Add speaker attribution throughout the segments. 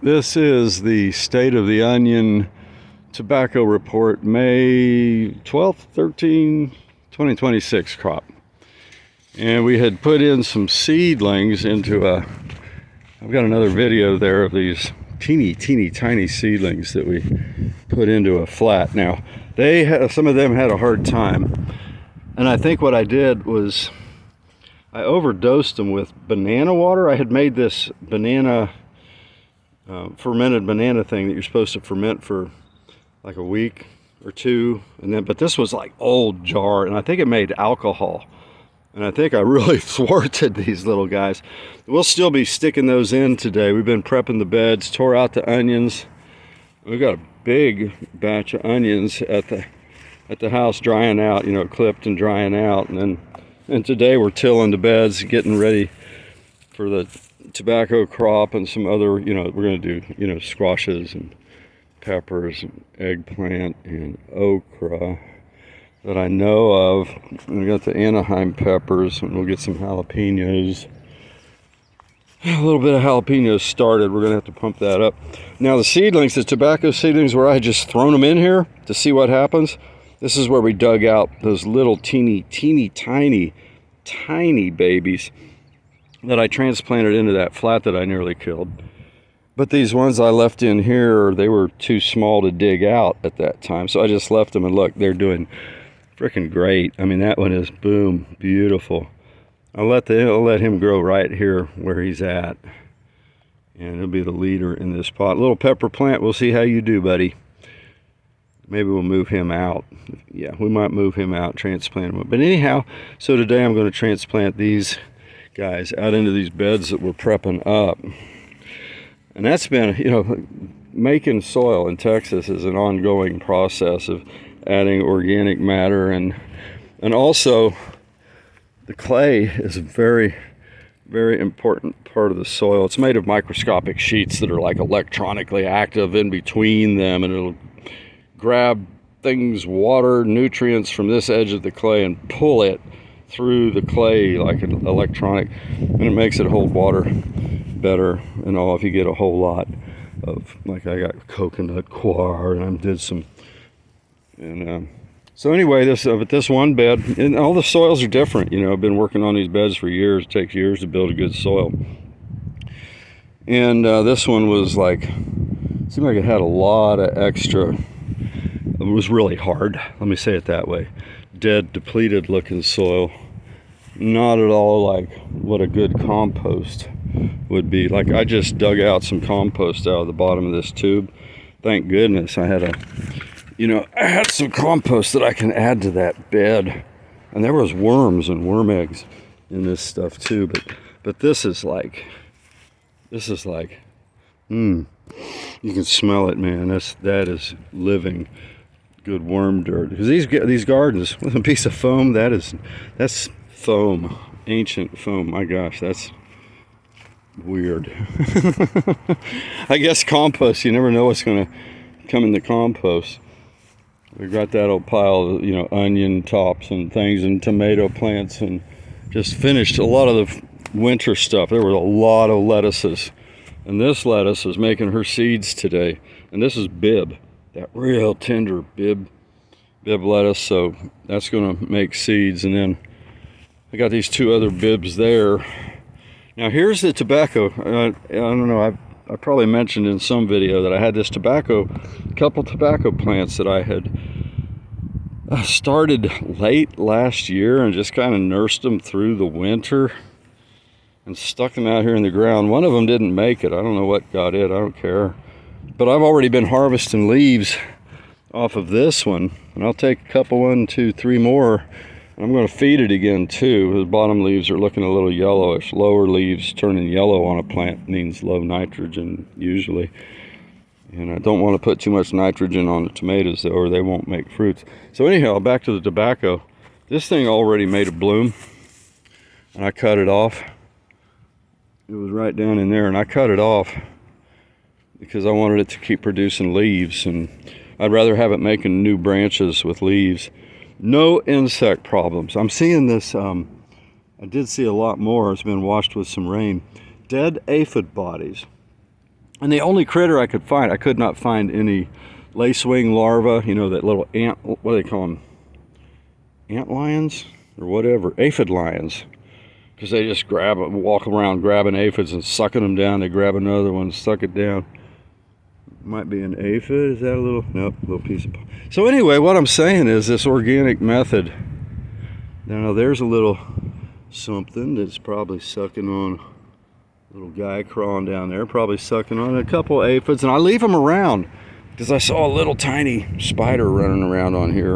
Speaker 1: This is the State of the Onion Tobacco Report, May 12th, 2026 crop. And we had put in some seedlings into I've got another video there of these teeny tiny seedlings that we put into a flat. Now, some of them had a hard time. And I think what I did was I overdosed them with banana water. I had made this fermented banana thing that you're supposed to ferment for like a week or two, but this was like old jar, and I think it made alcohol, and I think I really thwarted these little guys. We'll still be sticking those in today. We've been prepping the beds, tore out the onions. We've got a big batch of onions at the house drying out, clipped and drying out, and today we're tilling the beds, getting ready for the tobacco crop and some other, we're going to do, squashes and peppers and eggplant and okra that I know of. And we got the Anaheim peppers, and we'll get some jalapenos. A little bit of jalapenos started. We're going to have to pump that up. Now the seedlings, the tobacco seedlings, where I had just thrown them in here to see what happens. This is where we dug out those little teeny tiny babies that I transplanted into that flat that I nearly killed. But these ones I left in here, they were too small to dig out at that time. So I just left them, and look, they're doing freaking great. I mean, that one is, boom, beautiful. I'll let him grow right here where he's at. And he'll be the leader in this pot. Little pepper plant, we'll see how you do, buddy. Maybe we'll move him out. Yeah, we might move him out, transplant him. But anyhow, so today I'm going to transplant these guys out into these beds that we're prepping up. And that's been, making soil in Texas is an ongoing process of adding organic matter, and also the clay is a very important part of the soil. It's made of microscopic sheets that are like electronically active in between them, and it'll grab things, water, nutrients from this edge of the clay and pull it through the clay like an electronic, and it makes it hold water better and all. If you get a whole lot of, like, I got coconut coir, and I did some, and so anyway, this one bed, and all the soils are different. I've been working on these beds for years. It takes years to build a good soil, and this one was like, seemed like it had a lot of extra. It was really hard, let me say it that way. Dead, depleted looking soil. Not at all like what a good compost would be. Like, I just dug out some compost out of the bottom of this tube. Thank goodness I had I had some compost that I can add to that bed. And there was worms and worm eggs in this stuff too. But this is like, you can smell it, man. That is living good worm dirt. Because these gardens with a piece of foam, that's foam, ancient foam. My gosh, that's weird. I guess compost, you never know what's going to come in the compost. We got that old pile of, onion tops and things, and tomato plants, and just finished a lot of the winter stuff. There were a lot of lettuces, and this lettuce is making her seeds today. And this is Bib, that real tender Bib lettuce, so that's going to make seeds. And then I got these two other Bibs there. Now here's the tobacco. I don't know, I probably mentioned in some video that I had this couple tobacco plants that I had started late last year and just kind of nursed them through the winter and stuck them out here in the ground. One of them didn't make it. I don't know what got it. I don't care. But I've already been harvesting leaves off of this one, and I'll take a couple, 1, 2, 3 more. I'm going to feed it again too. The bottom leaves are looking a little yellowish. Lower leaves turning yellow on a plant means low nitrogen usually. And I don't want to put too much nitrogen on the tomatoes though, or they won't make fruits. So anyhow, back to the tobacco. This thing already made a bloom, and I cut it off. It was right down in there, and I cut it off because I wanted it to keep producing leaves, and I'd rather have it making new branches with leaves. No insect problems. I'm seeing this, I did see a lot more. It's been washed with some rain. Dead aphid bodies. And the only critter I could find, I could not find any lacewing larva, you know, that little ant, what do they call them? Ant lions or whatever, aphid lions. Because they just grab it, walk around grabbing aphids and sucking them down. They grab another one, suck it down. Might be an aphid. Is that a little? Nope, a little piece of. So anyway, what I'm saying is this organic method. Now there's a little something that's probably sucking on. Little guy crawling down there, probably sucking on a couple aphids, and I leave them around because I saw a little tiny spider running around on here,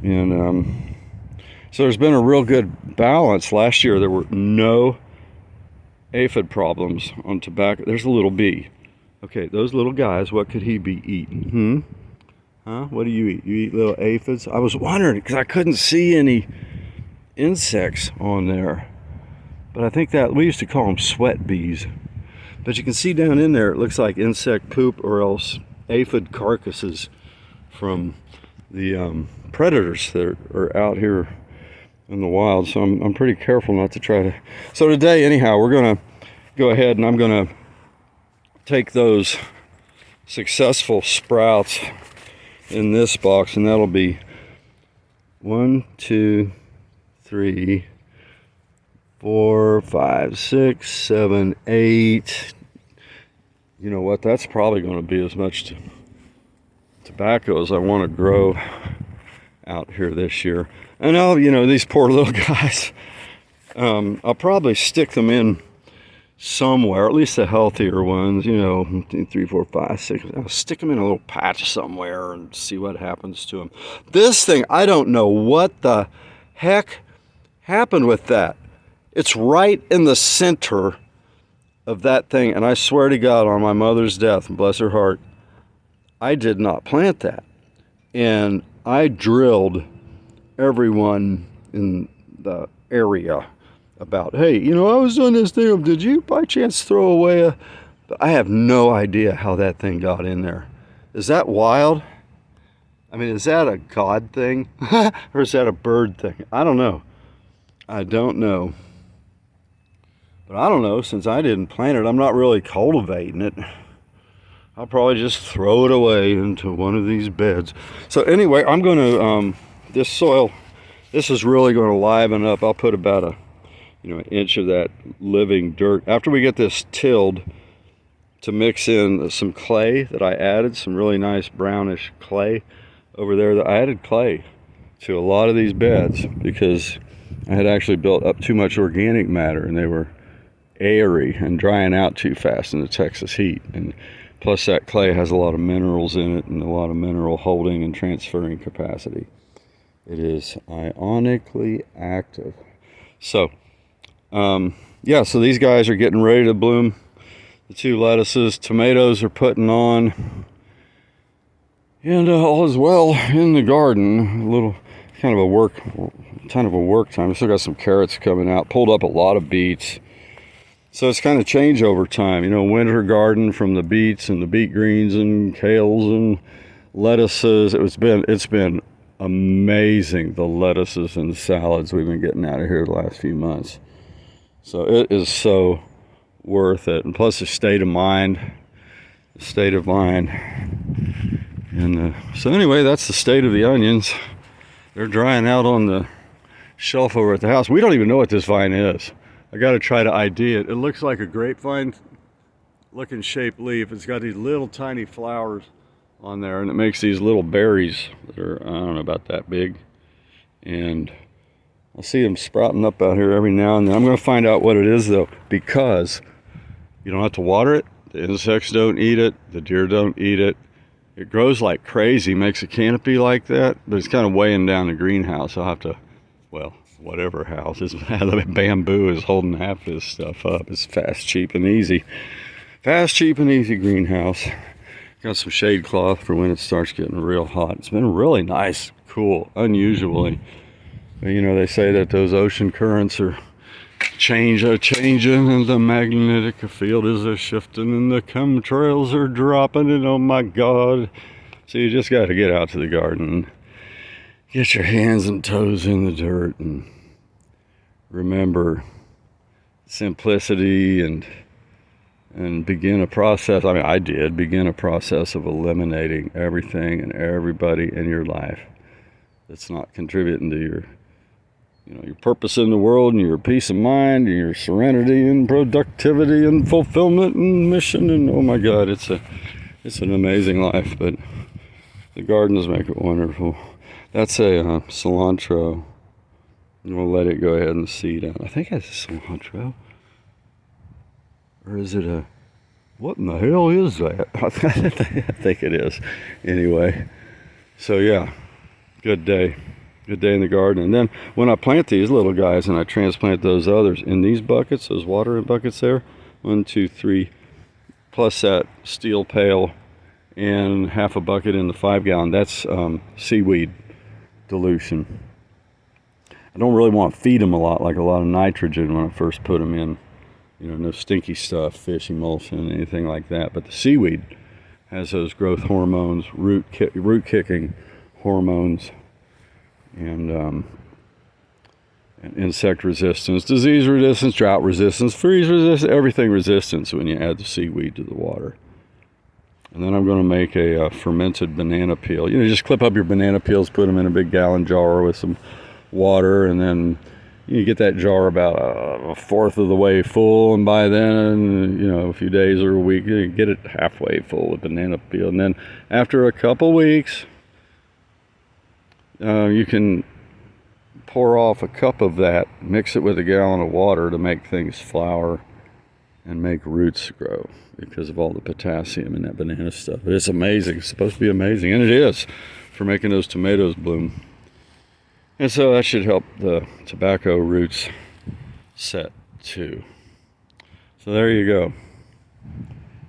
Speaker 1: and so there's been a real good balance. Last year there were no aphid problems on tobacco. There's a little bee. Okay, those little guys, what could he be eating? Huh? What do you eat? You eat little aphids? I was wondering because I couldn't see any insects on there. But I think that we used to call them sweat bees. But you can see down in there, it looks like insect poop or else aphid carcasses from the predators that are out here in the wild. So I'm pretty careful not to try to. So today, anyhow, we're going to go ahead and I'm going to take those successful sprouts in this box, and that'll be 1, 2, 3, 4, 5, 6, 7, 8. You know what? That's probably going to be as much tobacco as I want to grow out here this year. And you know, these poor little guys, I'll probably stick them in somewhere, at least the healthier ones, you know, 1, 2, 3, 4, 5, 6. I'll stick them in a little patch somewhere and see what happens to them. This thing, I don't know what the heck happened with that. It's right in the center of that thing, and I swear to God, on my mother's death, bless her heart, I did not plant that. And I drilled everyone in the area about, hey, you know, I was doing this thing. Did you by chance throw away a... But I have no idea how that thing got in there. Is that wild? I mean, is that a God thing? Or is that a bird thing? I don't know. I don't know. But I don't know, since I didn't plant it, I'm not really cultivating it. I'll probably just throw it away into one of these beds. So anyway, I'm going to, this soil, this is really going to liven up. I'll put about an inch of that living dirt. After we get this tilled, to mix in some clay that I added, some really nice brownish clay over there. I added clay to a lot of these beds because I had actually built up too much organic matter and they were airy and drying out too fast in the Texas heat. And plus that clay has a lot of minerals in it and a lot of mineral holding and transferring capacity. It is ionically active. So, yeah, so these guys are getting ready to bloom. The 2 lettuces, tomatoes are putting on. And all is well in the garden. A little kind of a work time. I still got some carrots coming out. Pulled up a lot of beets. So it's kind of changed over time. You know, winter garden from the beets and the beet greens and kales and lettuces. It's been amazing, the lettuces and salads we've been getting out of here the last few months. So it is so worth it. And plus the state of mind. And so anyway, that's the state of the onions. They're drying out on the shelf over at the house. We don't even know what this vine is. I got to try to ID it. It looks like a grapevine looking shaped leaf. It's got these little tiny flowers on there, and it makes these little berries that are, I don't know, about that big. And I see them sprouting up out here every now and then. I'm going to find out what it is though, because you don't have to water it. The insects don't eat it. The deer don't eat it. It grows like crazy, makes a canopy like that, but it's kind of weighing down the greenhouse. I'll have to, well, whatever house is, the bamboo is holding half this stuff up. It's fast, cheap, and easy. Fast, cheap, and easy greenhouse. Got some shade cloth for when it starts getting real hot. It's been really nice, cool, unusually. But, you know, they say that those ocean currents are changing, and the magnetic field is a shifting, and the chemtrails are dropping, and oh my God. So you just got to get out to the garden, get your hands and toes in the dirt, and remember simplicity and and begin a process. I mean, I did begin a process of eliminating everything and everybody in your life that's not contributing to your, your purpose in the world and your peace of mind and your serenity and productivity and fulfillment and mission. And oh my God, it's an amazing life. But the gardens make it wonderful. That's a cilantro. We'll let it go ahead and seed out. I think that's a cilantro. Or is it a... What in the hell is that? I think it is. Anyway. So yeah. Good day. Good day in the garden. And then when I plant these little guys and I transplant those others in these buckets, those watering buckets there, 1, 2, 3, plus that steel pail and half a bucket in the 5-gallon, that's seaweed dilution. I don't really want to feed them a lot of nitrogen when I first put them in. No stinky stuff, fish emulsion, anything like that. But the seaweed has those growth hormones, root kicking hormones, and insect resistance, disease resistance, drought resistance, freeze resistance, everything resistance when you add the seaweed to the water. And then I'm going to make a fermented banana peel. Just clip up your banana peels, put them in a big gallon jar with some water, and then you get that jar about a fourth of the way full, and by then, a few days or a week, you get it halfway full with banana peel. And then after a couple weeks, you can pour off a cup of that, mix it with a gallon of water to make things flower and make roots grow because of all the potassium in that banana stuff. It's amazing. It's supposed to be amazing, and it is, for making those tomatoes bloom. And so that should help the tobacco roots set too. So there you go.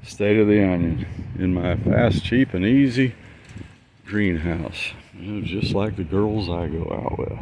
Speaker 1: State of the onion in my fast, cheap, and easy greenhouse. Just like the girls I go out with.